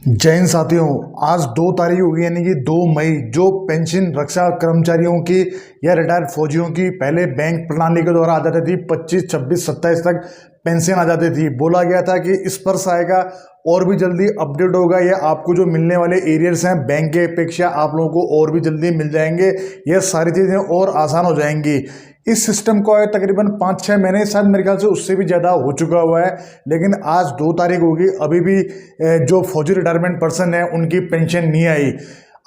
जय हिंद साथियों। आज 2 तारीख होगी यानी कि 2 मई, जो पेंशन रक्षा कर्मचारियों की या रिटायर्ड फौजियों की पहले बैंक प्रणाली के द्वारा आ जाती थी 25, 26, 27 तक पेंशन आ जाती थी। बोला गया था कि इस पर से आएगा और भी जल्दी अपडेट होगा या आपको जो मिलने वाले एरियर्स हैं बैंक के अपेक्षा आप लोगों को और भी जल्दी मिल जाएंगे। यह सारी चीज़ें और आसान हो जाएंगी। इस सिस्टम को आए तकरीबन 5-6 महीने, शायद मेरे ख्याल से उससे भी ज़्यादा हो चुका हुआ है, लेकिन आज 2 तारीख होगी, अभी भी जो फौजी रिटायरमेंट पर्सन है उनकी पेंशन नहीं आई।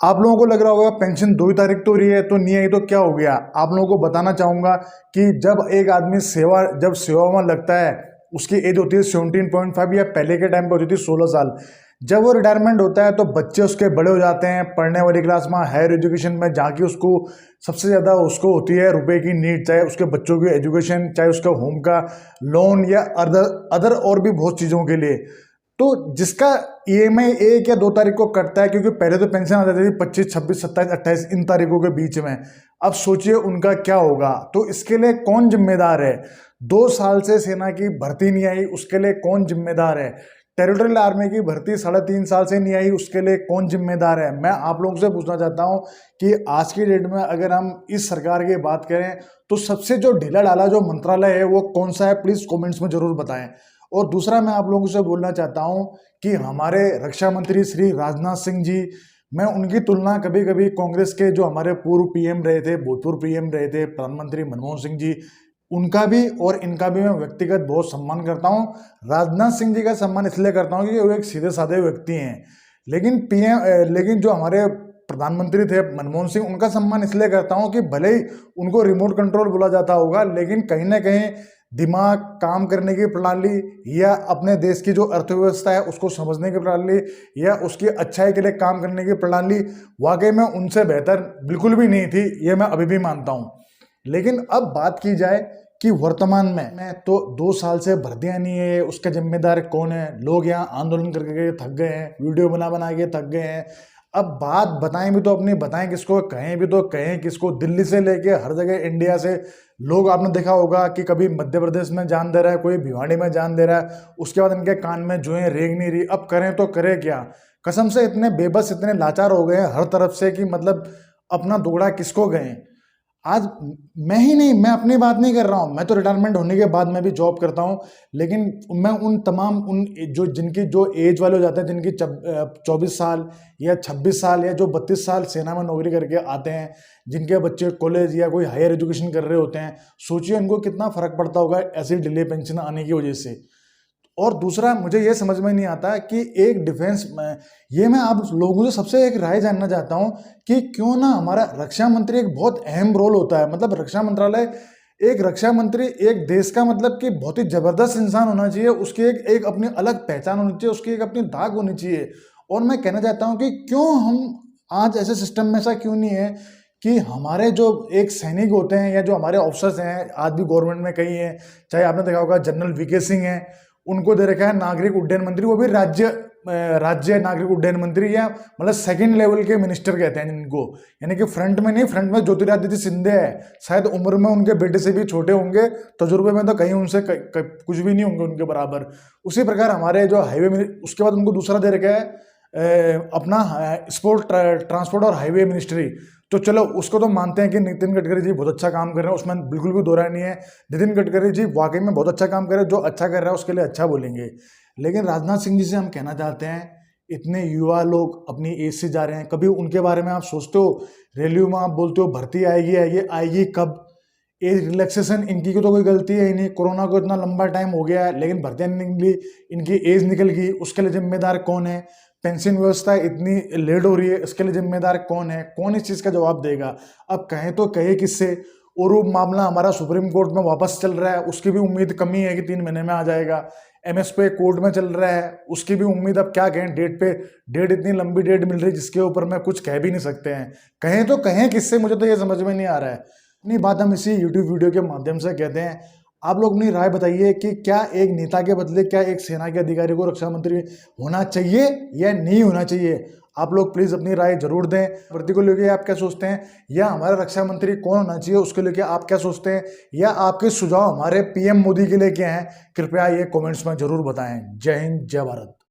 आप लोगों को लग रहा होगा पेंशन 2 तारीख तो रही है तो नहीं आई तो क्या हो गया। आप लोगों को बताना चाहूँगा कि जब एक आदमी जब सेवा में लगता है, उसकी एज होती है 17.5 या पहले के टाइम पे होती थी 16 साल। जब वो रिटायरमेंट होता है तो बच्चे उसके बड़े हो जाते हैं, पढ़ने वाली क्लास में, हायर एजुकेशन में जाके उसको सबसे ज़्यादा उसको होती है रुपए की नीड, चाहे उसके बच्चों की एजुकेशन, चाहे उसका होम का लोन या अदर और भी बहुत चीज़ों के लिए। तो जिसका ईएमआई 1 या 2 तारीख को कटता है, क्योंकि पहले तो पेंशन आ जाती थी 25, 26, 27, 28 इन तारीखों के बीच में। अब सोचिए उनका क्या होगा। तो इसके लिए कौन जिम्मेदार है? 2 साल से सेना की भर्ती नहीं आई, उसके लिए कौन जिम्मेदार है? टेरिटोरियल आर्मी की भर्ती 3.5 साल से नहीं आई, उसके लिए कौन जिम्मेदार है? मैं आप लोगों से पूछना चाहता हूं कि आज की डेट में अगर हम इस सरकार की बात करें तो सबसे जो ढीला ढाला जो मंत्रालय है वो कौन सा है? प्लीज कमेंट्स में जरूर बताएं। और दूसरा मैं आप लोगों से बोलना चाहता हूं कि हमारे रक्षा मंत्री श्री राजनाथ सिंह जी, मैं उनकी तुलना कभी कभी कांग्रेस के जो हमारे पूर्व पीएम रहे थे, भूतपूर्व पीएम रहे थे, प्रधानमंत्री मनमोहन सिंह जी, उनका भी और इनका भी मैं व्यक्तिगत बहुत सम्मान करता हूं। राजनाथ सिंह जी का सम्मान इसलिए करता हूं क्योंकि वो एक सीधे साधे व्यक्ति हैं। लेकिन जो हमारे प्रधानमंत्री थे मनमोहन सिंह, उनका सम्मान इसलिए करता हूं कि भले ही उनको रिमोट कंट्रोल बोला जाता होगा, लेकिन कहीं ना कहीं दिमाग, काम करने की प्रणाली या अपने देश की जो अर्थव्यवस्था है उसको समझने की प्रणाली या उसकी अच्छाई के लिए काम करने की प्रणाली वाकई में उनसे बेहतर बिल्कुल भी नहीं थी, ये मैं अभी भी मानता हूं। लेकिन अब बात की जाए कि वर्तमान में तो 2 साल से भर्तियां नहीं है, उसका जिम्मेदार कौन है? लोग यहाँ आंदोलन करके थक गए हैं, वीडियो बना बना के थक गए हैं। अब बात बताएं भी तो अपनी बताएं किसको, कहें भी तो कहें किसको? दिल्ली से लेके हर जगह इंडिया से लोग, आपने देखा होगा कि कभी मध्य प्रदेश में जान दे रहा है, कोई भिवाड़ी में जान दे रहा है, उसके बाद इनके कान में जुएं रेंग नहीं रही। अब करें तो करें क्या? कसम से इतने बेबस, इतने लाचार हो गए हैं हर तरफ से कि मतलब अपना दुगड़ा किसको गए। आज मैं ही नहीं, मैं अपनी बात नहीं कर रहा हूँ, मैं तो रिटायरमेंट होने के बाद मैं भी जॉब करता हूँ, लेकिन मैं उन तमाम जिनकी जो एज वाले हो जाते हैं, जिनकी 24 साल या 26 साल या जो 32 साल सेना में नौकरी करके आते हैं, जिनके बच्चे कॉलेज या कोई हायर एजुकेशन कर रहे होते हैं, सोचिए उनको कितना फर्क पड़ता होगा ऐसी डिले पेंशन आने की वजह से। और दूसरा, मुझे ये समझ में नहीं आता कि एक डिफेंस में, ये मैं आप लोगों से सबसे एक राय जानना चाहता हूं कि क्यों ना हमारा रक्षा मंत्री एक बहुत अहम रोल होता है, मतलब रक्षा मंत्रालय, एक रक्षा मंत्री एक देश का मतलब कि बहुत ही जबरदस्त इंसान होना चाहिए, उसकी एक अपनी अलग पहचान होनी चाहिए, उसकी एक अपनी दाग होनी चाहिए। और मैं कहना चाहता हूं कि क्यों हम आज ऐसे सिस्टम में, ऐसा क्यों नहीं है कि हमारे जो एक सैनिक होते हैं या जो हमारे ऑफिसर्स हैं, आज भी गवर्नमेंट में कई हैं, चाहे आपने देखा होगा जनरल वीके सिंह हैं, उनको दे रखा है नागरिक उड्डयन मंत्री, वो भी राज्य नागरिक उड्डयन मंत्री, या मतलब सेकंड लेवल के मिनिस्टर कहते हैं इनको, यानी कि फ्रंट में नहीं, फ्रंट में ज्योतिरादित्य सिंधिया है, शायद उम्र में उनके बेटे से भी छोटे होंगे, तजुर्बे में तो कहीं उनसे कुछ भी नहीं होंगे उनके बराबर। उसी प्रकार हमारे जो हाईवे, उसके बाद उनको दूसरा दे रखा है अपना ट्रांसपोर्ट और हाईवे मिनिस्ट्री। तो चलो उसको तो मानते हैं कि नितिन गडकरी जी बहुत अच्छा काम कर रहे हैं, उसमें बिल्कुल भी दो राय नहीं है। नितिन गडकरी जी वाकई में बहुत अच्छा काम कर रहे हैं, जो अच्छा कर रहा है उसके लिए अच्छा बोलेंगे। लेकिन राजनाथ सिंह जी से हम कहना चाहते हैं, इतने युवा लोग अपनी एज से जा रहे हैं, कभी उनके बारे में आप सोचते हो? रैलियों में आप बोलते हो भर्ती आएगी कब? एज रिलैक्सेशन इनकी तो कोई गलती है ही नहीं, कोरोना को इतना लंबा टाइम हो गया है लेकिन भर्तियां नहीं निकली, इनकी एज निकल गई, उसके लिए जिम्मेदार कौन है? पेंशन व्यवस्था इतनी लेट हो रही है, इसके लिए जिम्मेदार कौन है? कौन इस चीज का जवाब देगा? अब कहें तो कहे किससे? और वो मामला हमारा सुप्रीम कोर्ट में वापस चल रहा है, उसकी भी उम्मीद कमी है कि 3 महीने में आ जाएगा। एमएस पे कोर्ट में चल रहा है, उसकी भी उम्मीद, अब क्या कहें, डेट इतनी लंबी डेट मिल रही है जिसके ऊपर मैं कुछ कह भी नहीं सकते हैं। कहें तो कहें किससे, मुझे तो ये समझ में नहीं आ रहा है। अपनी बात हम इसी यूट्यूब वीडियो के माध्यम से कहते हैं। आप लोग अपनी राय बताइए कि क्या एक नेता के बदले क्या एक सेना के अधिकारी को रक्षा मंत्री होना चाहिए या नहीं होना चाहिए? आप लोग प्लीज अपनी राय जरूर दें। भर्ती को लेकर आप क्या सोचते हैं, या हमारा रक्षा मंत्री कौन होना चाहिए उसको लेकर आप क्या सोचते हैं, या आपके सुझाव हमारे पीएम मोदी के लिए क्या हैं? कृपया ये कमेंट्स में जरूर बताएं। जय हिंद, जय भारत।